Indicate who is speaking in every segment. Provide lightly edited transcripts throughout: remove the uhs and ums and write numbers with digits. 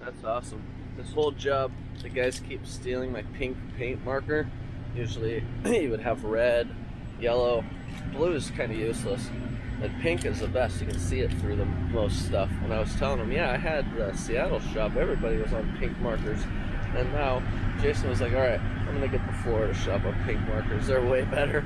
Speaker 1: That's awesome. This whole job, the guys keep stealing my pink paint marker. Usually, you would have red, yellow, blue is kind of useless, but pink is the best. You can see it through the most stuff. And I was telling them, yeah, I had the Seattle shop. Everybody was on pink markers, and now Jason was like, all right, I'm gonna get the Florida shop on pink markers. They're way better.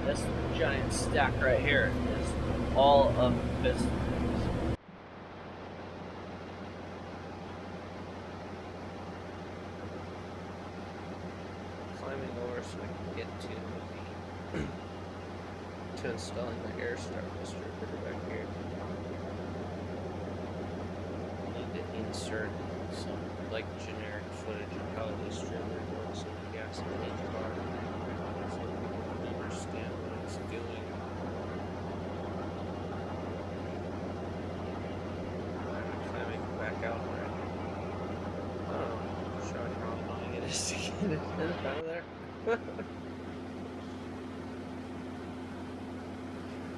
Speaker 1: This giant stack right here is all of this. Climbing over so I can get to installing the air start distributor back here. I need to insert some like generic footage of how the distributor works in the gasoline car so people can understand what it's doing. I'm climbing back out already. Showing how annoying it is to get it out of there.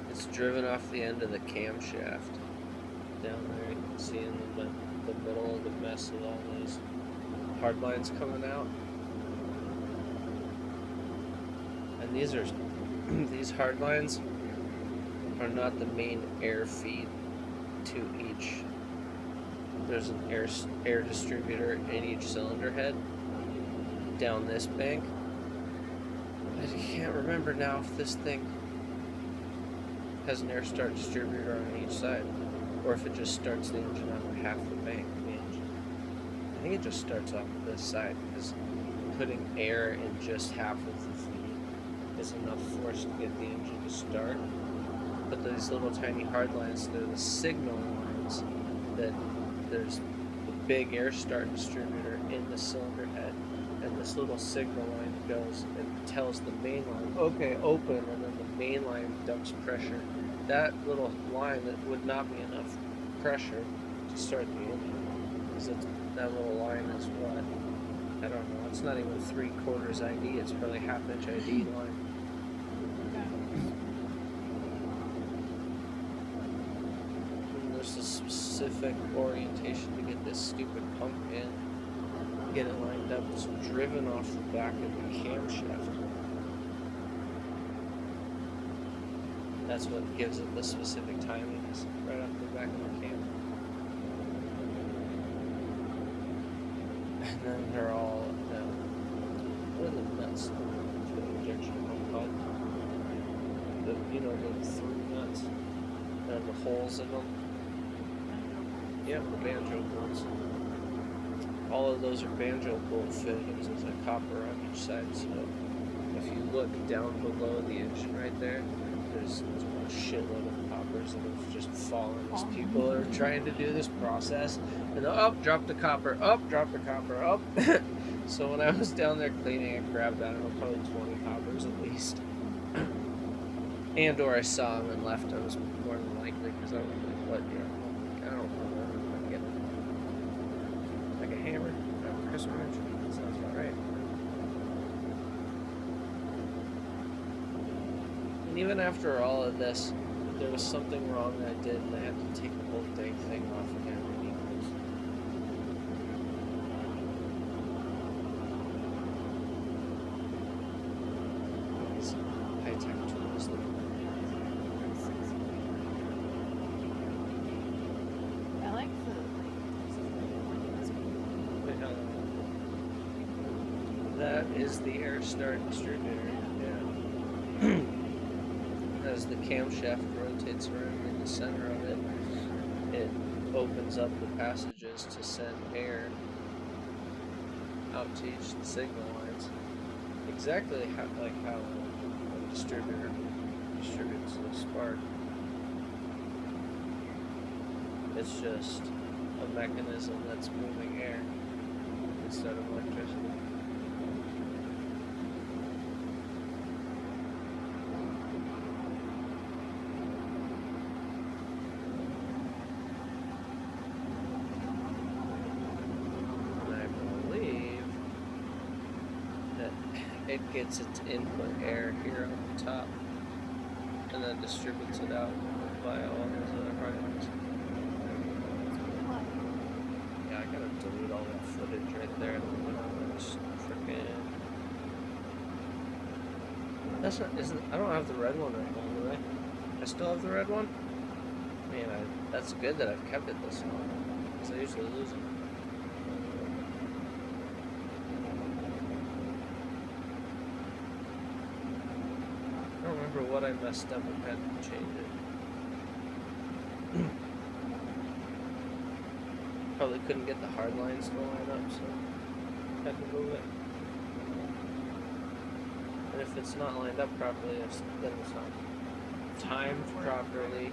Speaker 1: It's driven off the end of the camshaft. Down there you can see in the middle of the mess with all those hard lines coming out. And these hard lines are not the main air feed to each. There's an air distributor in each cylinder head down this bank. I can't remember now if this thing has an air start distributor on each side, or if it just starts the engine on half the bank of the engine. I think it just starts off this side, because putting air in just half of the feed is enough force to get the engine to start. But these little tiny hard lines, they're the signal lines that there's the big air start distributor in the cylinder head, and this little signal line goes and tells the main line, okay, open, and then the main line dumps pressure. That little line, that would not be enough pressure to start the engine, because that little line is what? I don't know, it's not even 3/4 ID, it's probably 1/2 inch ID line. And there's a specific orientation to get this stupid pump in. Get it lined up. It's driven off the back of the camshaft. That's what gives it the specific timing, is right off the back of the cam. And then they're all, what are the nuts to the injection pump called? The through nuts and the holes in them. Yeah, the banjo bolts. All of those are banjo bolt fittings. There's a copper on each side, so if you look down below the engine right there, there's a shitload of coppers that have just fallen as people are trying to do this process. And drop the copper, drop the copper, up. So when I was down there cleaning, I grabbed, I don't know, probably 20 coppers at least. And or I saw them and left. I was more than likely, because I was like, what, I don't know. Like a hammer, Chris wrench. That sounds about right. And even after all of this, there was something wrong that I did, and I had to take the whole dang thing off again. These high-tech tools.
Speaker 2: I like
Speaker 1: that is the air start distributor. Yeah. As the camshaft rotates around in the center of it, it opens up the passages to send air out to each signal lines. Exactly how a distributor distributes the spark. It's just a mechanism that's moving air instead of electricity. And I believe it gets its input air here on the top and then distributes it out via all those other hardlines. Yeah, I gotta delete all that footage right there. Just freaking. That's not. Isn't. I don't have the red one right now, do I? I still have the red one? Man, that's good that I've kept it this long. Because I usually lose it. I don't remember what I messed up and had to change it. Probably couldn't get the hard lines to line up, so had to move it. And if it's not lined up properly, then it's not timed properly,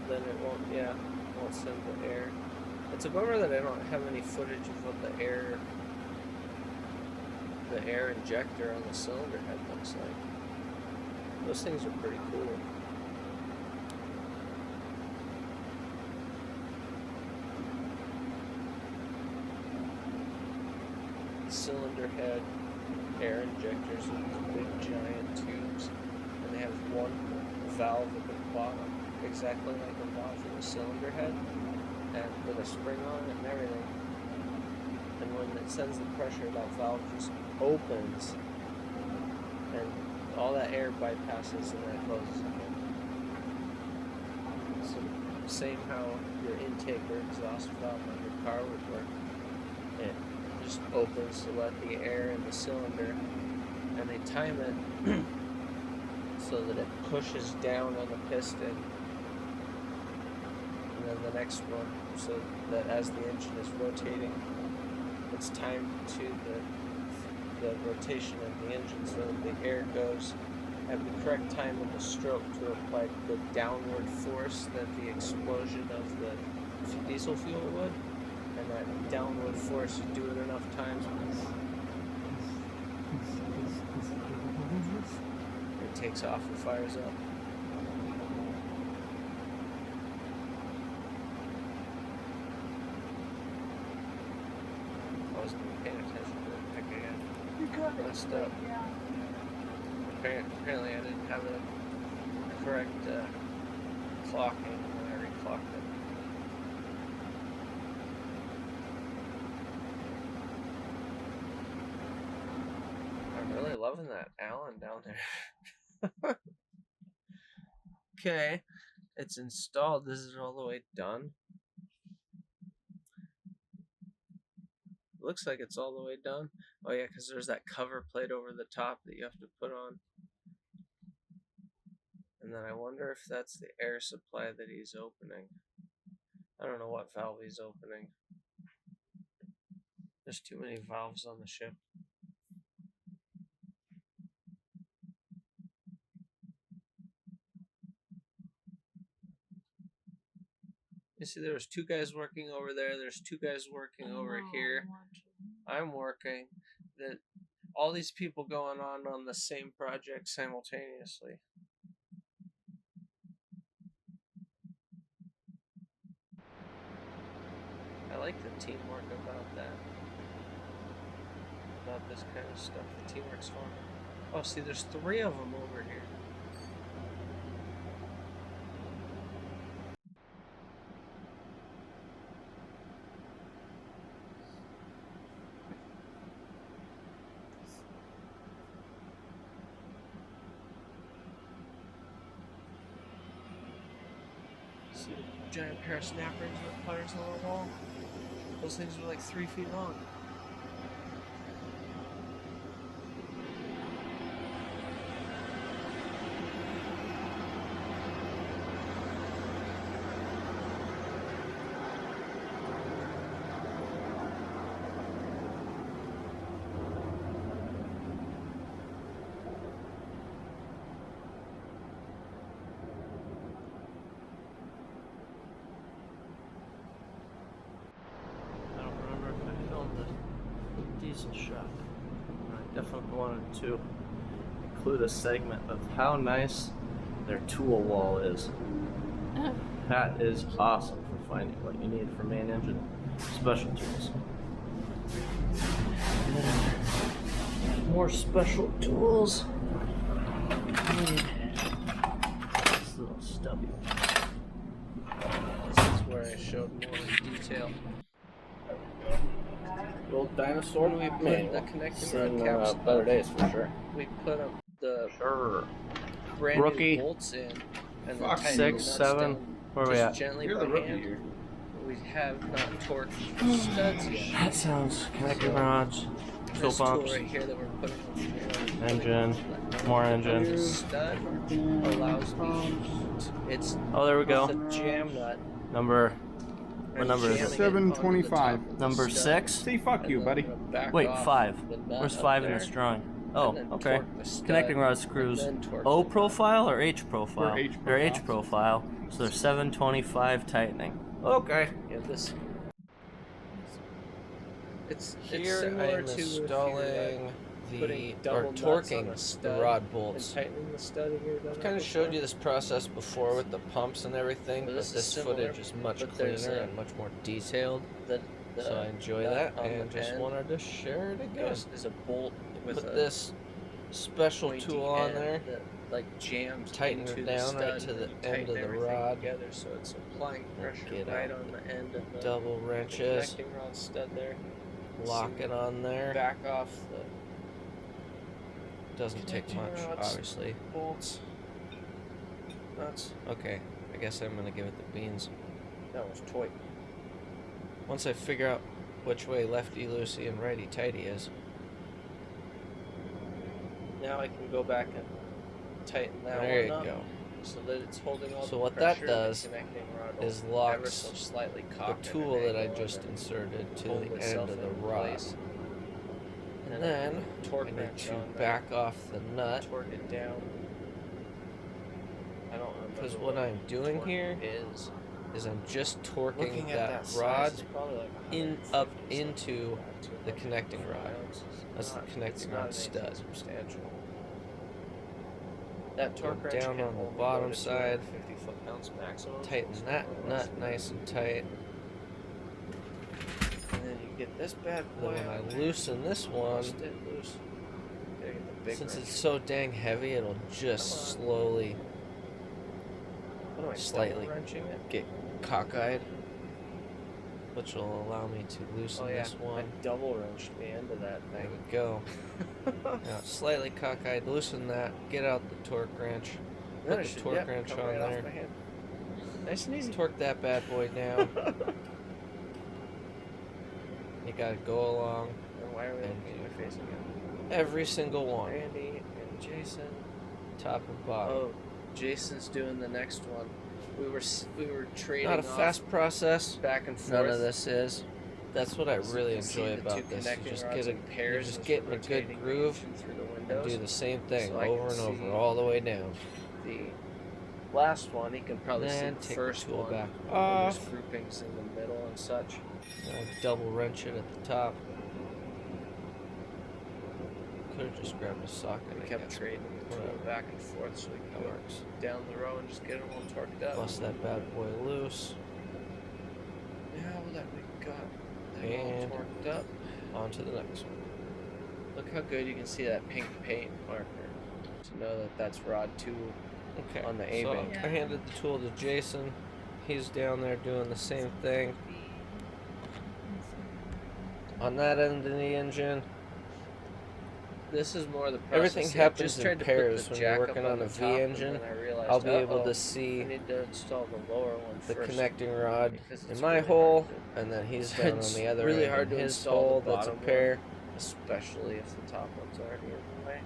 Speaker 1: then it won't, won't send the air. It's a bummer that I don't have any footage of what the air injector on the cylinder head looks like. Those things are pretty cool. Cylinder head air injectors with these big giant tubes, and they have one valve at the bottom, exactly like a valve in the cylinder head, and with a spring on it and everything. And when it sends the pressure, that valve just opens, and all that air bypasses and then it closes again. So same how your intake or exhaust valve on your car would work. It just opens to let the air in the cylinder, and they time it so that it pushes down on the piston, and then the next one, so that as the engine is rotating, it's timed to the rotation of the engine, so that the air goes at the correct time in the stroke to apply the downward force that the explosion of the diesel fuel would. And that downward force, you do it enough times, it takes off and fires up. I wasn't even paying attention to the pick again.
Speaker 2: You got it.
Speaker 1: Messed up.
Speaker 2: Yeah.
Speaker 1: Apparently I didn't have the correct clocking when I reclocked it. Really loving that Allen down there. Okay, it's installed. This is all the way done. Looks like it's all the way done. Oh yeah, because there's that cover plate over the top that you have to put on. And then I wonder if that's the air supply that he's opening. I don't know what valve he's opening. There's too many valves on the ship. You see, there's two guys working over there. There's two guys working over here. I'm working. All these people going on the same project simultaneously. I like the teamwork about that. About this kind of stuff. The teamwork's fun. Oh, see, there's 3 of them over here. See the giant pair of snap rings with pliers on the wall? Those things are like 3 feet long. Diesel shop. I definitely wanted to include a segment of how nice their tool wall is. That is awesome for finding what you need for main engine special tools. more special tools. This little stubby. This is where I showed more in detail.
Speaker 2: The old dinosaur
Speaker 1: We put
Speaker 2: manual.
Speaker 1: the connecting
Speaker 2: Seen
Speaker 1: rod caps.
Speaker 2: better days for sure.
Speaker 1: We put up the
Speaker 2: Sure.
Speaker 1: brand
Speaker 3: Rookie.
Speaker 1: new bolts in, and then
Speaker 2: Fuck.
Speaker 1: tighten
Speaker 3: 6,
Speaker 1: the nuts
Speaker 3: 7.
Speaker 1: down
Speaker 3: Where we
Speaker 1: just
Speaker 3: at?
Speaker 1: gently
Speaker 2: You're
Speaker 1: by
Speaker 2: the rookie
Speaker 1: hand.
Speaker 2: here.
Speaker 1: We have not torqued studs yet.
Speaker 3: That sounds connecting rods, tool
Speaker 1: This tool
Speaker 3: pumps,
Speaker 1: right here that we're putting on the
Speaker 3: engine, more engine.
Speaker 1: This stud allows me to, it's
Speaker 3: Oh, there we
Speaker 1: with
Speaker 3: go.
Speaker 1: the jam nut.
Speaker 3: Number. What
Speaker 1: and
Speaker 3: number is it?
Speaker 1: jamming onto the
Speaker 4: 725.
Speaker 1: top of the
Speaker 3: Number
Speaker 1: stud,
Speaker 3: 6?
Speaker 4: Say fuck
Speaker 1: and
Speaker 4: you,
Speaker 1: then
Speaker 4: buddy.
Speaker 1: I'm gonna back
Speaker 3: Wait,
Speaker 1: off
Speaker 3: 5.
Speaker 1: the nut
Speaker 3: Where's
Speaker 1: up
Speaker 3: 5 in
Speaker 1: there,
Speaker 3: this drawing?
Speaker 1: and
Speaker 3: Oh,
Speaker 1: then
Speaker 3: okay.
Speaker 1: torque the stud,
Speaker 3: Connecting rod
Speaker 1: and
Speaker 3: screws.
Speaker 1: then torque
Speaker 3: O
Speaker 1: the nut.
Speaker 3: profile or H profile?
Speaker 4: They're H
Speaker 3: They're H
Speaker 4: profile.
Speaker 3: profile. So they're 725 tightening. Okay.
Speaker 1: Yeah, this. It's
Speaker 2: Here
Speaker 1: similar
Speaker 2: I'm
Speaker 1: to if you're,
Speaker 2: installing
Speaker 1: putting
Speaker 2: or
Speaker 1: double nuts
Speaker 2: torquing
Speaker 1: on a
Speaker 2: the
Speaker 1: stud
Speaker 2: rod
Speaker 1: and
Speaker 2: bolts.
Speaker 1: tightening the stud in your
Speaker 2: I've kind of showed you this process before with the pumps and everything,
Speaker 1: Well,
Speaker 2: but
Speaker 1: this is
Speaker 2: this
Speaker 1: similar,
Speaker 2: footage is much
Speaker 1: but there's
Speaker 2: cleaner
Speaker 1: a-
Speaker 2: and much more detailed.
Speaker 1: the
Speaker 2: So I enjoy
Speaker 1: nut
Speaker 2: that
Speaker 1: on
Speaker 2: and
Speaker 1: the
Speaker 2: just
Speaker 1: end
Speaker 2: wanted to share it again.
Speaker 1: is a bolt with
Speaker 2: Put
Speaker 1: a
Speaker 2: this special
Speaker 1: pointy
Speaker 2: tool on
Speaker 1: end
Speaker 2: there.
Speaker 1: that like jams
Speaker 2: Tighten
Speaker 1: into
Speaker 2: it
Speaker 1: the
Speaker 2: down
Speaker 1: stud
Speaker 2: right to
Speaker 1: and
Speaker 2: the
Speaker 1: then
Speaker 2: end
Speaker 1: tighten
Speaker 2: of the
Speaker 1: everything
Speaker 2: rod.
Speaker 1: together, so it's applying pressure
Speaker 2: Get
Speaker 1: right
Speaker 2: out
Speaker 1: on the end of the
Speaker 2: Double
Speaker 1: the
Speaker 2: wrenches,
Speaker 1: connecting rod stud there.
Speaker 2: lock
Speaker 1: So
Speaker 2: it on there.
Speaker 1: back off the
Speaker 2: Doesn't take
Speaker 1: connecting
Speaker 2: much,
Speaker 1: rods.
Speaker 2: obviously.
Speaker 1: bolts. Nuts.
Speaker 2: Okay, I guess I'm gonna give it the beans.
Speaker 1: That was toy.
Speaker 2: Once I figure out which way lefty loosey and righty tighty is.
Speaker 1: Now I can go back and tighten that
Speaker 2: There
Speaker 1: one
Speaker 2: you
Speaker 1: up
Speaker 2: go.
Speaker 1: so that it's holding all
Speaker 2: So
Speaker 1: the
Speaker 2: what that
Speaker 1: pressure. and the
Speaker 2: does
Speaker 1: connecting rod will
Speaker 2: is
Speaker 1: ever
Speaker 2: locks
Speaker 1: so slightly
Speaker 2: the
Speaker 1: cock at an
Speaker 2: tool that I
Speaker 1: angle
Speaker 2: just
Speaker 1: and then
Speaker 2: inserted to
Speaker 1: hold
Speaker 2: the end
Speaker 1: itself
Speaker 2: of the
Speaker 1: in
Speaker 2: rod.
Speaker 1: place.
Speaker 2: And
Speaker 1: I
Speaker 2: then
Speaker 1: put a torque
Speaker 2: I need
Speaker 1: wrench
Speaker 2: to
Speaker 1: on there,
Speaker 2: back off the nut,
Speaker 1: torque it down. I don't remember
Speaker 2: because what I'm doing
Speaker 1: torque
Speaker 2: here
Speaker 1: is
Speaker 2: is I'm just torquing
Speaker 1: looking at
Speaker 2: that
Speaker 1: size,
Speaker 2: rod
Speaker 1: it's probably like
Speaker 2: in
Speaker 1: 150
Speaker 2: up
Speaker 1: something
Speaker 2: into
Speaker 1: like that,
Speaker 2: the
Speaker 1: 200
Speaker 2: connecting rod.
Speaker 1: ounces.
Speaker 2: That's the
Speaker 1: Not-
Speaker 2: connecting
Speaker 1: it's
Speaker 2: rod
Speaker 1: not anything
Speaker 2: stud.
Speaker 1: substantial. That torque
Speaker 2: Go
Speaker 1: wrench
Speaker 2: down
Speaker 1: can
Speaker 2: on the
Speaker 1: only go
Speaker 2: bottom
Speaker 1: to
Speaker 2: side.
Speaker 1: 250 foot-pounds maximum.
Speaker 2: Tighten
Speaker 1: so
Speaker 2: that
Speaker 1: more or less.
Speaker 2: nut nice and tight.
Speaker 1: And then you get this bad
Speaker 2: Then
Speaker 1: boy
Speaker 2: when I
Speaker 1: on there.
Speaker 2: loosen this one,
Speaker 1: Just it loose. Gotta get the big
Speaker 2: since
Speaker 1: wrench.
Speaker 2: it's so dang heavy, it'll just
Speaker 1: Come on.
Speaker 2: slowly
Speaker 1: What am I,
Speaker 2: slightly
Speaker 1: double wrenching it?
Speaker 2: get cockeyed, which will allow me to loosen
Speaker 1: Oh yeah,
Speaker 2: this one.
Speaker 1: I double wrenched the end of that
Speaker 2: There
Speaker 1: thing.
Speaker 2: we go. Now slightly cockeyed, loosen that, get out the torque wrench,
Speaker 1: Then
Speaker 2: put
Speaker 1: I
Speaker 2: the
Speaker 1: should-
Speaker 2: torque
Speaker 1: yeah,
Speaker 2: wrench
Speaker 1: come
Speaker 2: on
Speaker 1: right off
Speaker 2: there,
Speaker 1: my hand. Nice and easy.
Speaker 2: torque that bad boy down. You gotta go along
Speaker 1: And why are we
Speaker 2: and
Speaker 1: looking at my face again?
Speaker 2: every single one,
Speaker 1: Randy and Jason.
Speaker 2: top and bottom.
Speaker 1: Oh, Jason's doing the next one. We were trading
Speaker 2: Not a
Speaker 1: off
Speaker 2: fast process.
Speaker 1: back and forth.
Speaker 2: None of this is. That's what I
Speaker 1: So you
Speaker 2: really
Speaker 1: can see
Speaker 2: enjoy
Speaker 1: the two
Speaker 2: about this. You
Speaker 1: connecting
Speaker 2: just
Speaker 1: rods
Speaker 2: get
Speaker 1: in pairs
Speaker 2: just
Speaker 1: as
Speaker 2: get
Speaker 1: we're
Speaker 2: in a good
Speaker 1: rotating
Speaker 2: groove
Speaker 1: the engine through the
Speaker 2: and
Speaker 1: windows.
Speaker 2: do the same thing
Speaker 1: So I
Speaker 2: over
Speaker 1: can
Speaker 2: and over,
Speaker 1: see
Speaker 2: all the way down.
Speaker 1: The last one, you can probably
Speaker 2: Then
Speaker 1: see
Speaker 2: take
Speaker 1: the
Speaker 2: the
Speaker 1: first
Speaker 2: tool
Speaker 1: one.
Speaker 2: back
Speaker 1: There's
Speaker 2: off.
Speaker 1: groupings in the middle and such.
Speaker 2: Double wrench it at the top. Could have just grabbed a socket.
Speaker 1: We
Speaker 2: I
Speaker 1: kept
Speaker 2: guess.
Speaker 1: trading the tool
Speaker 2: Whatever.
Speaker 1: back and forth so we
Speaker 2: That
Speaker 1: could go
Speaker 2: works.
Speaker 1: down the row and just get them all torqued up.
Speaker 2: Bust that bad boy loose.
Speaker 1: Now that we got them
Speaker 2: And-
Speaker 1: all torqued up,
Speaker 2: On to the next one.
Speaker 1: look how good you can see that pink paint marker to know that that's rod 2
Speaker 2: Okay.
Speaker 1: on the
Speaker 2: So
Speaker 1: A-bank.
Speaker 2: I handed the tool to Jason. He's down there doing the same thing. On that end of the engine,
Speaker 1: This is more the process.
Speaker 2: everything
Speaker 1: I
Speaker 2: happens
Speaker 1: just
Speaker 2: in
Speaker 1: tried to
Speaker 2: pairs
Speaker 1: put the
Speaker 2: when you're
Speaker 1: jack up
Speaker 2: working on
Speaker 1: the
Speaker 2: a V
Speaker 1: top, and
Speaker 2: engine.
Speaker 1: then I realized,
Speaker 2: I'll be able
Speaker 1: uh-oh,
Speaker 2: to
Speaker 1: I
Speaker 2: see
Speaker 1: need to install the lower one
Speaker 2: the
Speaker 1: first.
Speaker 2: connecting rod
Speaker 1: because
Speaker 2: in
Speaker 1: it's
Speaker 2: my
Speaker 1: really
Speaker 2: hole,
Speaker 1: hard
Speaker 2: and then he's
Speaker 1: So
Speaker 2: down on
Speaker 1: it's
Speaker 2: the other
Speaker 1: really
Speaker 2: end
Speaker 1: hard
Speaker 2: in
Speaker 1: to
Speaker 2: his
Speaker 1: install the
Speaker 2: hole that's a
Speaker 1: bottom
Speaker 2: pair.
Speaker 1: especially if the top one's already in the way.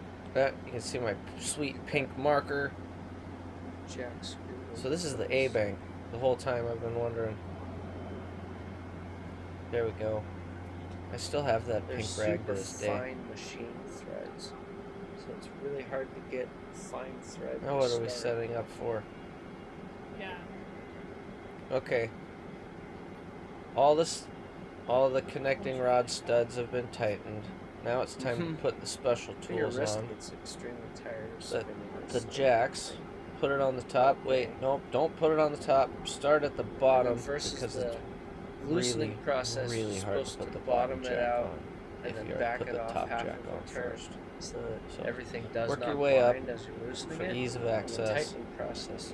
Speaker 2: You can see my sweet pink marker.
Speaker 1: Jack screw.
Speaker 2: So this is the A-bank. The whole time I've been wondering. There we go. I still have that
Speaker 1: They're
Speaker 2: pink
Speaker 1: super
Speaker 2: rag to this day.
Speaker 1: fine machine threads, so it's really hard to get fine thread.
Speaker 2: Now
Speaker 1: to
Speaker 2: what are we
Speaker 1: start.
Speaker 2: setting up for?
Speaker 5: Yeah.
Speaker 2: Okay. All the connecting rod studs have been tightened. Now it's time to put the special
Speaker 1: Your
Speaker 2: tools
Speaker 1: wrist
Speaker 2: on.
Speaker 1: gets extremely tired of
Speaker 2: The-
Speaker 1: spinning
Speaker 2: The
Speaker 1: this.
Speaker 2: jacks. Put it on the top. Wait, nope, don't put it on the top. Start at the bottom
Speaker 1: versus
Speaker 2: because
Speaker 1: the
Speaker 2: it's
Speaker 1: loosening
Speaker 2: really,
Speaker 1: process.
Speaker 2: really
Speaker 1: you're
Speaker 2: hard to
Speaker 1: supposed
Speaker 2: put
Speaker 1: to
Speaker 2: the
Speaker 1: bottom it
Speaker 2: jack
Speaker 1: out
Speaker 2: on.
Speaker 1: and
Speaker 2: if
Speaker 1: then
Speaker 2: you
Speaker 1: back
Speaker 2: put
Speaker 1: it
Speaker 2: the
Speaker 1: off
Speaker 2: top
Speaker 1: half
Speaker 2: jack
Speaker 1: of
Speaker 2: on
Speaker 1: the turn
Speaker 2: first.
Speaker 1: so that
Speaker 2: So
Speaker 1: everything does
Speaker 2: work
Speaker 1: not
Speaker 2: your way up
Speaker 1: bind as you're loosening
Speaker 2: for
Speaker 1: it.
Speaker 2: ease of
Speaker 1: In the
Speaker 2: access.
Speaker 1: tightening process,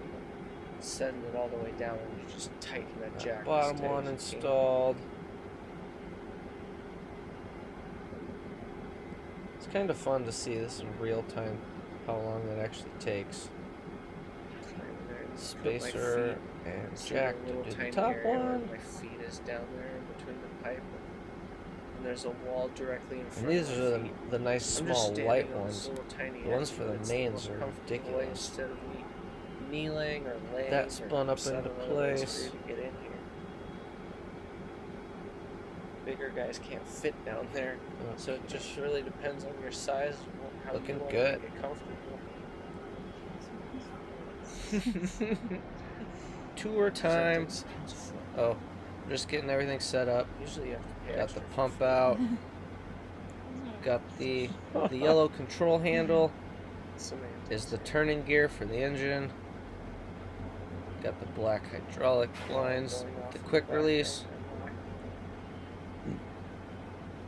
Speaker 1: send it all the way down and you just tighten that jack. as
Speaker 2: Bottom
Speaker 1: tight
Speaker 2: one
Speaker 1: as you can.
Speaker 2: installed. It's kind of fun to see this in real time, how long that actually takes.
Speaker 1: Right there, and put my
Speaker 2: Spacer
Speaker 1: feet-
Speaker 2: and
Speaker 1: see
Speaker 2: jack
Speaker 1: the
Speaker 2: to
Speaker 1: little
Speaker 2: do the
Speaker 1: tiny
Speaker 2: top
Speaker 1: area where
Speaker 2: one.
Speaker 1: my feet is down there in between the pipe, and there's a wall directly in
Speaker 2: And
Speaker 1: front
Speaker 2: these
Speaker 1: of
Speaker 2: are
Speaker 1: my feet.
Speaker 2: the nice
Speaker 1: I'm just
Speaker 2: small
Speaker 1: standing
Speaker 2: white
Speaker 1: on this
Speaker 2: ones.
Speaker 1: little tiny
Speaker 2: The ones
Speaker 1: edge,
Speaker 2: for
Speaker 1: but
Speaker 2: the
Speaker 1: it's
Speaker 2: mains
Speaker 1: most
Speaker 2: are
Speaker 1: comfortable way
Speaker 2: ridiculous.
Speaker 1: instead of me kneeling or laying.
Speaker 2: That
Speaker 1: or
Speaker 2: spun up
Speaker 1: 7
Speaker 2: into
Speaker 1: other ways for
Speaker 2: place.
Speaker 1: you to get in here. Bigger guys can't fit down there, so it just really depends on your size, how
Speaker 2: Looking
Speaker 1: you want
Speaker 2: good.
Speaker 1: to get comfortable.
Speaker 2: Tour time.
Speaker 1: It's fun.
Speaker 2: Oh, just getting everything set up.
Speaker 1: Usually you have to pay
Speaker 2: Got the
Speaker 1: extra for
Speaker 2: pump
Speaker 1: food.
Speaker 2: out. Got the yellow control handle.
Speaker 1: Semantics.
Speaker 2: Is the turning gear for the engine. Got the black hydraulic lines.
Speaker 1: Going off
Speaker 2: The
Speaker 1: in
Speaker 2: quick
Speaker 1: back
Speaker 2: release.
Speaker 1: there.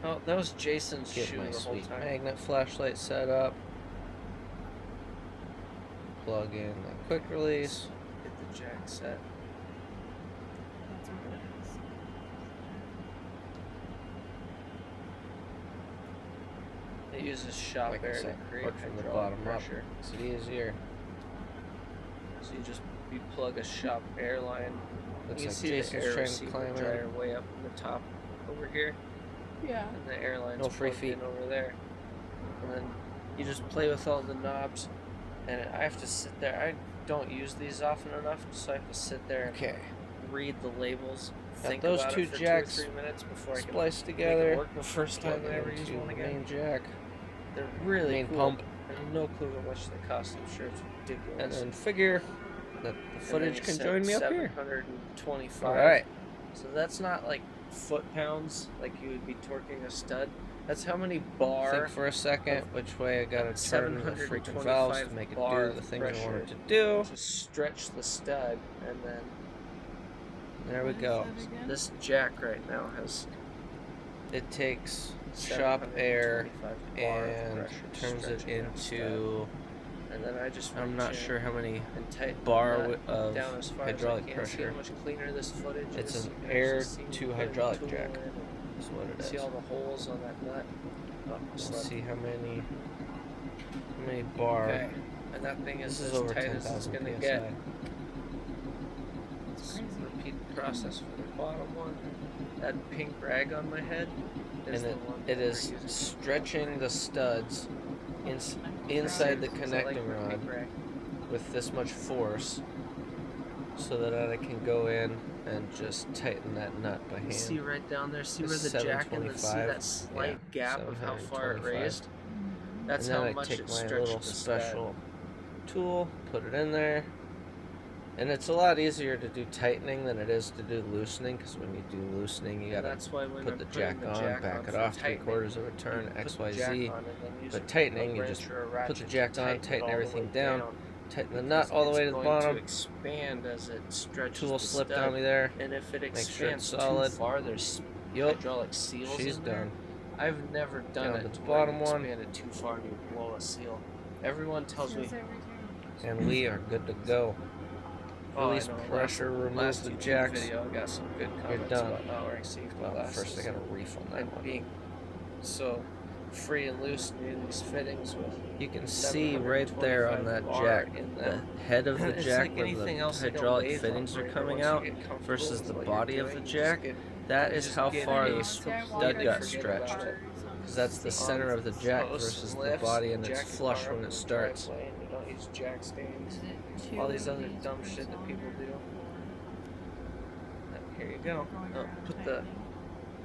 Speaker 1: Oh, that was Jason's
Speaker 2: Get
Speaker 1: shoe
Speaker 2: my
Speaker 1: the whole
Speaker 2: sweet
Speaker 1: time.
Speaker 2: magnet flashlight set up. Plug in the quick release.
Speaker 1: Get the jack set.
Speaker 4: That's what it is.
Speaker 1: It uses shop
Speaker 2: Like I
Speaker 1: air to
Speaker 2: said,
Speaker 1: create
Speaker 2: work from the
Speaker 1: hydraulic
Speaker 2: bottom up.
Speaker 1: pressure.
Speaker 2: Makes it easier.
Speaker 1: So you plug a shop air line.
Speaker 2: Looks
Speaker 1: You can
Speaker 2: like
Speaker 1: see
Speaker 2: Jason's
Speaker 1: the air
Speaker 2: trying to
Speaker 1: receiver
Speaker 2: climb
Speaker 1: dryer
Speaker 2: in.
Speaker 1: way up in the top over here,
Speaker 4: Yeah.
Speaker 1: and the airline's
Speaker 2: No free
Speaker 1: plugged
Speaker 2: feet.
Speaker 1: in over there. And then you just play with all the knobs, and I have to sit there. I don't use these often enough, so I have to sit there and
Speaker 2: Okay.
Speaker 1: read the labels,
Speaker 2: Got
Speaker 1: think
Speaker 2: those
Speaker 1: about
Speaker 2: two
Speaker 1: it for
Speaker 2: jacks
Speaker 1: 2 or 3 minutes before I can
Speaker 2: spliced
Speaker 1: make
Speaker 2: together.
Speaker 1: it work the first time
Speaker 2: Plug
Speaker 1: I
Speaker 2: it
Speaker 1: ever use
Speaker 2: into
Speaker 1: one
Speaker 2: the
Speaker 1: again.
Speaker 2: main jack.
Speaker 1: They're really
Speaker 2: Main
Speaker 1: cool.
Speaker 2: pump.
Speaker 1: I have no clue how much they cost. I'm sure it's ridiculous.
Speaker 2: And then figure that the footage can join me up here.
Speaker 1: 725.
Speaker 2: Alright.
Speaker 1: So that's not like foot pounds, like you would be torquing a stud. That's how many bar.
Speaker 2: Think for a second which way I gotta turn the freaking valves to make it do the things I want it to do.
Speaker 1: to stretch the stud, and then
Speaker 2: There we
Speaker 4: What is
Speaker 2: go.
Speaker 4: that again?
Speaker 1: this jack right now has
Speaker 2: It takes shop air
Speaker 1: 725 bar of
Speaker 2: and
Speaker 1: pressure
Speaker 2: turns it
Speaker 1: stretching that stud.
Speaker 2: into,
Speaker 1: And then I just
Speaker 2: I'm
Speaker 1: reach
Speaker 2: not
Speaker 1: in
Speaker 2: sure how many
Speaker 1: and tighten
Speaker 2: bar
Speaker 1: the nut
Speaker 2: of
Speaker 1: down as far
Speaker 2: hydraulic
Speaker 1: as I can. See
Speaker 2: pressure.
Speaker 1: how much cleaner this footage
Speaker 2: It's
Speaker 1: is.
Speaker 2: an
Speaker 1: You can
Speaker 2: air
Speaker 1: actually see me
Speaker 2: to
Speaker 1: putting the
Speaker 2: hydraulic
Speaker 1: tool
Speaker 2: jack.
Speaker 1: in and
Speaker 2: Is what it
Speaker 1: see
Speaker 2: is.
Speaker 1: all the holes on that nut. Oh,
Speaker 2: Let's
Speaker 1: slip.
Speaker 2: see how many bar.
Speaker 1: Okay. And that thing is
Speaker 2: This is
Speaker 1: as
Speaker 2: over
Speaker 1: tight as it's
Speaker 2: 10,000
Speaker 1: gonna
Speaker 2: psi.
Speaker 1: get.
Speaker 4: It's
Speaker 1: Let's
Speaker 4: crazy.
Speaker 1: repeat the process for the bottom one. That pink rag on my head is
Speaker 2: And
Speaker 1: the one
Speaker 2: it
Speaker 1: that
Speaker 2: is
Speaker 1: we're using.
Speaker 2: stretching the studs inside the
Speaker 1: Is that like
Speaker 2: connecting
Speaker 1: the
Speaker 2: rod
Speaker 1: pink rag?
Speaker 2: with this much force so that I can go in and just tighten that nut by
Speaker 1: You
Speaker 2: hand.
Speaker 1: see right down there, see
Speaker 2: It's
Speaker 1: where the jack and the see
Speaker 2: 725.
Speaker 1: that slight
Speaker 2: Yeah,
Speaker 1: gap of how far it
Speaker 2: 725.
Speaker 1: raised? That's
Speaker 2: and then
Speaker 1: how
Speaker 2: I
Speaker 1: much
Speaker 2: take
Speaker 1: it
Speaker 2: my
Speaker 1: stretched
Speaker 2: little
Speaker 1: the stud.
Speaker 2: special tool, put it in there. And it's a lot easier to do tightening than it is to do loosening, because when you do loosening, you
Speaker 1: And
Speaker 2: gotta
Speaker 1: that's why when
Speaker 2: put
Speaker 1: I'm
Speaker 2: the
Speaker 1: putting
Speaker 2: jack
Speaker 1: the
Speaker 2: on,
Speaker 1: jack
Speaker 2: back
Speaker 1: on
Speaker 2: it
Speaker 1: for
Speaker 2: off
Speaker 1: tightening,
Speaker 2: 3/4 of a turn,
Speaker 1: put the
Speaker 2: XYZ.
Speaker 1: jack on and then use
Speaker 2: But
Speaker 1: a
Speaker 2: tightening, you
Speaker 1: wrench
Speaker 2: just
Speaker 1: or a
Speaker 2: put
Speaker 1: ratchet
Speaker 2: the
Speaker 1: to
Speaker 2: jack on,
Speaker 1: tighten it
Speaker 2: tighten
Speaker 1: all the
Speaker 2: everything
Speaker 1: way
Speaker 2: down, tighten the nut
Speaker 1: because
Speaker 2: all the way to
Speaker 1: it's
Speaker 2: the
Speaker 1: going
Speaker 2: bottom.
Speaker 1: to expand as it stretches
Speaker 2: Tool
Speaker 1: the
Speaker 2: slipped
Speaker 1: stud.
Speaker 2: on me there.
Speaker 1: And if it
Speaker 2: Make sure
Speaker 1: expands
Speaker 2: it's solid.
Speaker 1: too far, there's
Speaker 2: Yup,
Speaker 1: hydraulic seals
Speaker 2: she's
Speaker 1: in there.
Speaker 2: done.
Speaker 1: I've never done
Speaker 2: Down
Speaker 1: it
Speaker 2: to the
Speaker 1: where you
Speaker 2: bottom one.
Speaker 1: expand it too far and you blow a seal. Everyone tells me,
Speaker 4: Says every time.
Speaker 2: And we are good to go.
Speaker 1: oh,
Speaker 2: Release
Speaker 1: I know,
Speaker 2: pressure, remove
Speaker 1: last
Speaker 2: the
Speaker 1: YouTube
Speaker 2: jacks.
Speaker 1: video, I got some good comments
Speaker 2: done.
Speaker 1: about not wearing safety
Speaker 2: Well,
Speaker 1: glasses.
Speaker 2: first I gotta reef on that
Speaker 1: and
Speaker 2: one.
Speaker 1: being so free and loose near these fittings with
Speaker 2: You can see right there on that
Speaker 1: 725
Speaker 2: jack,
Speaker 1: bar in
Speaker 2: the
Speaker 1: them.
Speaker 2: head of the
Speaker 1: It's
Speaker 2: jack
Speaker 1: like
Speaker 2: where
Speaker 1: anything
Speaker 2: the
Speaker 1: else, like a
Speaker 2: hydraulic
Speaker 1: lathe
Speaker 2: fittings are
Speaker 1: operator,
Speaker 2: coming
Speaker 1: once you
Speaker 2: out
Speaker 1: get comfortable
Speaker 2: versus
Speaker 1: with
Speaker 2: the
Speaker 1: what
Speaker 2: body
Speaker 1: you're
Speaker 2: of the
Speaker 1: doing, you
Speaker 2: jack.
Speaker 1: just get-
Speaker 2: That
Speaker 1: you
Speaker 2: is
Speaker 1: just
Speaker 2: how
Speaker 1: get
Speaker 2: far
Speaker 1: a
Speaker 2: the
Speaker 1: stud
Speaker 2: stud got
Speaker 1: forget
Speaker 2: stretched.
Speaker 1: about it.
Speaker 2: Because that's the center of the jack
Speaker 1: Posts,
Speaker 2: versus the
Speaker 1: lifts,
Speaker 2: body, and
Speaker 1: jack
Speaker 2: it's
Speaker 1: your
Speaker 2: flush
Speaker 1: car
Speaker 2: when
Speaker 1: up
Speaker 2: it
Speaker 1: in the
Speaker 2: starts.
Speaker 1: driveway and you don't use jack stands.
Speaker 4: Is it two
Speaker 1: All these
Speaker 4: of
Speaker 1: other
Speaker 4: these
Speaker 1: dumb
Speaker 4: or
Speaker 1: shit that
Speaker 4: so?
Speaker 1: people do. Here you go.
Speaker 4: Going
Speaker 1: Oh,
Speaker 4: around
Speaker 1: put the
Speaker 4: tightening.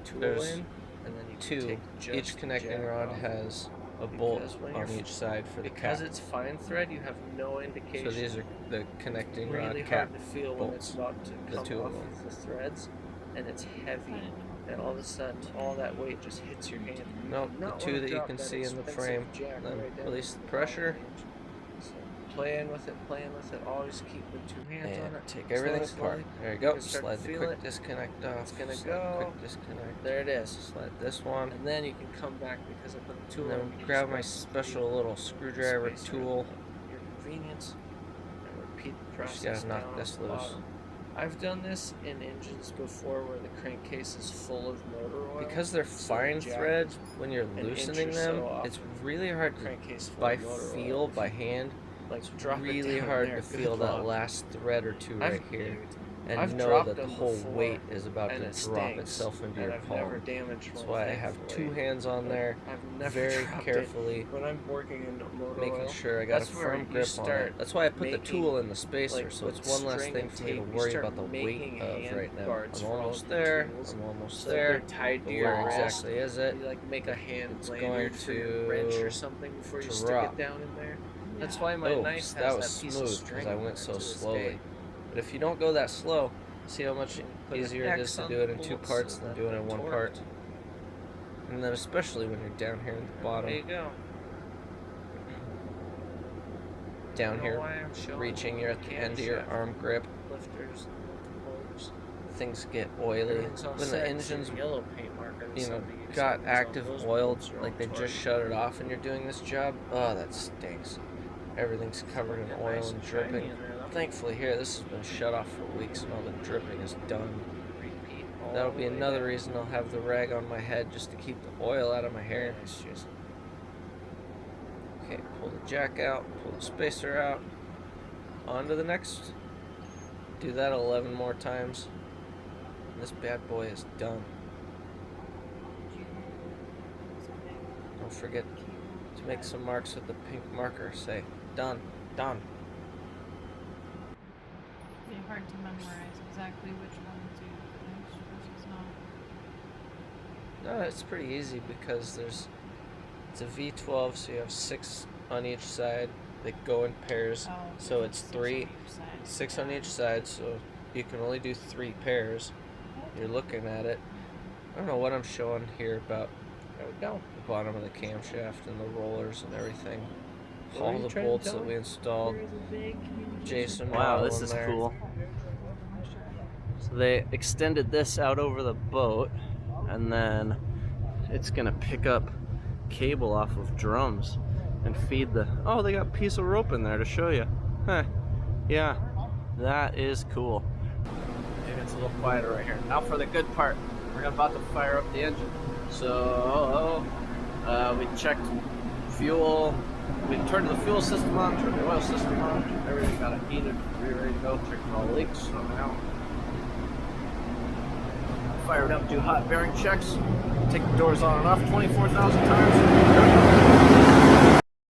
Speaker 1: tool
Speaker 2: There's
Speaker 1: in, and then you can
Speaker 2: Two.
Speaker 1: take just
Speaker 2: Each connecting
Speaker 1: jack
Speaker 2: rod
Speaker 1: off.
Speaker 2: has a bolt
Speaker 1: Because when
Speaker 2: on
Speaker 1: you're-
Speaker 2: each side for the
Speaker 1: Because
Speaker 2: cap.
Speaker 1: it's fine thread, you have no indication.
Speaker 2: So these are the connecting rod
Speaker 1: really
Speaker 2: cap.
Speaker 1: hard to feel when it's
Speaker 2: bolts,
Speaker 1: about to
Speaker 2: the
Speaker 1: come
Speaker 2: two of
Speaker 1: off
Speaker 2: them.
Speaker 1: of the threads, and it's heavy, and all of a sudden all that weight just hits your hand. You
Speaker 2: Nope,
Speaker 1: do
Speaker 2: the
Speaker 1: not
Speaker 2: two
Speaker 1: wanna
Speaker 2: that you
Speaker 1: drop
Speaker 2: can
Speaker 1: that
Speaker 2: see in the
Speaker 1: expensive
Speaker 2: frame.
Speaker 1: jack
Speaker 2: Then
Speaker 1: right down
Speaker 2: release
Speaker 1: to
Speaker 2: the
Speaker 1: bottom
Speaker 2: pressure.
Speaker 1: range. So, playing with it. Always keep the two hands on
Speaker 2: And
Speaker 1: it.
Speaker 2: take everything
Speaker 1: Slowly,
Speaker 2: apart.
Speaker 1: slowly.
Speaker 2: There you go.
Speaker 1: can start to
Speaker 2: Slide the
Speaker 1: feel
Speaker 2: quick
Speaker 1: it.
Speaker 2: disconnect off.
Speaker 1: It's gonna
Speaker 2: Slide
Speaker 1: go.
Speaker 2: the quick disconnect.
Speaker 1: There it is.
Speaker 2: Slide this one.
Speaker 1: And then you can come back because I put the tool
Speaker 2: And then
Speaker 1: in. You
Speaker 2: grab
Speaker 1: just
Speaker 2: my
Speaker 1: the
Speaker 2: special little screwdriver
Speaker 1: spacer
Speaker 2: tool.
Speaker 1: at your convenience. And repeat the
Speaker 2: Just
Speaker 1: process
Speaker 2: gotta knock
Speaker 1: down
Speaker 2: this
Speaker 1: at the
Speaker 2: loose.
Speaker 1: bottom. I've done this in engines before where the crankcase is full of motor oil.
Speaker 2: Because they're
Speaker 1: so
Speaker 2: fine
Speaker 1: the jack
Speaker 2: thread,
Speaker 1: is
Speaker 2: when you're
Speaker 1: inch
Speaker 2: loosening
Speaker 1: or
Speaker 2: them,
Speaker 1: so off
Speaker 2: it's
Speaker 1: the
Speaker 2: really hard to,
Speaker 1: crankcase full
Speaker 2: by
Speaker 1: of motor
Speaker 2: feel,
Speaker 1: oil.
Speaker 2: by hand,
Speaker 1: Like
Speaker 2: it's
Speaker 1: drop it
Speaker 2: really
Speaker 1: down
Speaker 2: hard
Speaker 1: there,
Speaker 2: to
Speaker 1: good
Speaker 2: feel that
Speaker 1: luck.
Speaker 2: last thread or two right here. And
Speaker 1: I've
Speaker 2: know
Speaker 1: dropped
Speaker 2: that the
Speaker 1: them
Speaker 2: whole
Speaker 1: before,
Speaker 2: weight is about
Speaker 1: and
Speaker 2: to
Speaker 1: it
Speaker 2: drop
Speaker 1: stinks,
Speaker 2: itself into
Speaker 1: and
Speaker 2: your
Speaker 1: I've never
Speaker 2: palm.
Speaker 1: damaged
Speaker 2: That's
Speaker 1: one,
Speaker 2: why I have
Speaker 1: thankfully.
Speaker 2: two hands on there,
Speaker 1: I've never
Speaker 2: very
Speaker 1: dropped
Speaker 2: carefully,
Speaker 1: it. When I'm working in motor
Speaker 2: making
Speaker 1: oil,
Speaker 2: sure I got a
Speaker 1: that's where
Speaker 2: firm
Speaker 1: you
Speaker 2: grip on
Speaker 1: start
Speaker 2: it. That's why I put the
Speaker 1: making,
Speaker 2: tool in the spacer,
Speaker 1: like,
Speaker 2: so
Speaker 1: with
Speaker 2: it's one less
Speaker 1: string
Speaker 2: thing
Speaker 1: and
Speaker 2: for me to
Speaker 1: tape, you
Speaker 2: worry
Speaker 1: start
Speaker 2: about the weight
Speaker 1: making
Speaker 2: of
Speaker 1: hand
Speaker 2: right now.
Speaker 1: guards
Speaker 2: I'm
Speaker 1: for all
Speaker 2: almost
Speaker 1: of your
Speaker 2: there.
Speaker 1: tools,
Speaker 2: I'm almost
Speaker 1: so
Speaker 2: there.
Speaker 1: they're tied
Speaker 2: But
Speaker 1: to your
Speaker 2: where
Speaker 1: wrist.
Speaker 2: exactly is it?
Speaker 1: You like make a hand
Speaker 2: It's
Speaker 1: lanyard
Speaker 2: going
Speaker 1: for your
Speaker 2: to
Speaker 1: wrench or something before you stick
Speaker 2: drop.
Speaker 1: it down in there. That's why my
Speaker 2: Oh,
Speaker 1: knife has
Speaker 2: that was
Speaker 1: piece of
Speaker 2: smooth
Speaker 1: string
Speaker 2: because I
Speaker 1: on
Speaker 2: went
Speaker 1: it
Speaker 2: so
Speaker 1: to this
Speaker 2: slowly.
Speaker 1: day.
Speaker 2: But if you don't go that slow, see how much
Speaker 1: Put an
Speaker 2: easier it is
Speaker 1: X
Speaker 2: to
Speaker 1: on
Speaker 2: do
Speaker 1: the
Speaker 2: it in two
Speaker 1: bolts
Speaker 2: parts
Speaker 1: so
Speaker 2: than
Speaker 1: that
Speaker 2: doing it in
Speaker 1: they're
Speaker 2: one
Speaker 1: torqued.
Speaker 2: part. And then especially when you're down here at the
Speaker 1: There
Speaker 2: bottom,
Speaker 1: you go.
Speaker 2: down
Speaker 1: I don't know
Speaker 2: here,
Speaker 1: why I'm showing
Speaker 2: reaching
Speaker 1: you
Speaker 2: you're at the end of your
Speaker 1: camshaft
Speaker 2: arm grip,
Speaker 1: lifters, motors.
Speaker 2: things get oily.
Speaker 1: Everything's all
Speaker 2: When
Speaker 1: set.
Speaker 2: the
Speaker 1: You see
Speaker 2: engine's
Speaker 1: the yellow paint marker that
Speaker 2: you know,
Speaker 1: somebody used
Speaker 2: got
Speaker 1: on
Speaker 2: active
Speaker 1: those
Speaker 2: oil,
Speaker 1: bolts are all
Speaker 2: like they just
Speaker 1: torqued.
Speaker 2: shut it off and you're doing this job, oh, that stinks. Everything's covered in
Speaker 1: Get
Speaker 2: oil
Speaker 1: nice
Speaker 2: and
Speaker 1: shiny
Speaker 2: dripping.
Speaker 1: in there, though.
Speaker 2: Thankfully here, this has been shut off for weeks and all the dripping is done.
Speaker 1: Repeat all
Speaker 2: That'll
Speaker 1: the
Speaker 2: be
Speaker 1: way
Speaker 2: another
Speaker 1: down.
Speaker 2: reason I'll have the rag on my head just to keep the oil out of my hair.
Speaker 1: Nice, Jason.
Speaker 2: Okay, pull the jack out, pull the spacer out. On to the next. Do that 11 more times. And this bad boy is done. Don't forget to make some marks with the pink marker. Say, done, done.
Speaker 4: It'd be hard to memorize exactly which one to finish versus not.
Speaker 2: No, it's pretty easy because it's a V12, so you have 6 on each side. They go in pairs,
Speaker 4: Oh,
Speaker 2: so it's
Speaker 4: six
Speaker 2: 3,
Speaker 4: on each side.
Speaker 2: 6 on each side, so you can only do 3 pairs. You're looking at it. I don't know what I'm showing here about
Speaker 1: There we go.
Speaker 2: the bottom of the camshaft and the rollers and everything.
Speaker 1: What are
Speaker 2: All
Speaker 1: you
Speaker 2: the
Speaker 1: trying to
Speaker 2: bolts
Speaker 1: tell
Speaker 2: that
Speaker 1: me?
Speaker 2: we installed.
Speaker 4: There is a big communication
Speaker 2: Jason
Speaker 3: Wow,
Speaker 2: Howell
Speaker 3: this
Speaker 2: in
Speaker 3: is
Speaker 2: there.
Speaker 3: cool.
Speaker 4: I'm sure.
Speaker 3: So they extended this out over the boat, and then it's gonna pick up cable off of drums and feed the. Oh, they got a piece of rope in there to show you. Huh. Yeah, that is cool. Maybe it's a little quieter right here. Now for the good part. We're about to fire up the engine. So we checked fuel. We turned the fuel system on, turned the oil system on. Everything got it heated. We're ready to go. Checked all the leaks. So now fire it up, do hot bearing checks, take the doors on and off 24,000 times.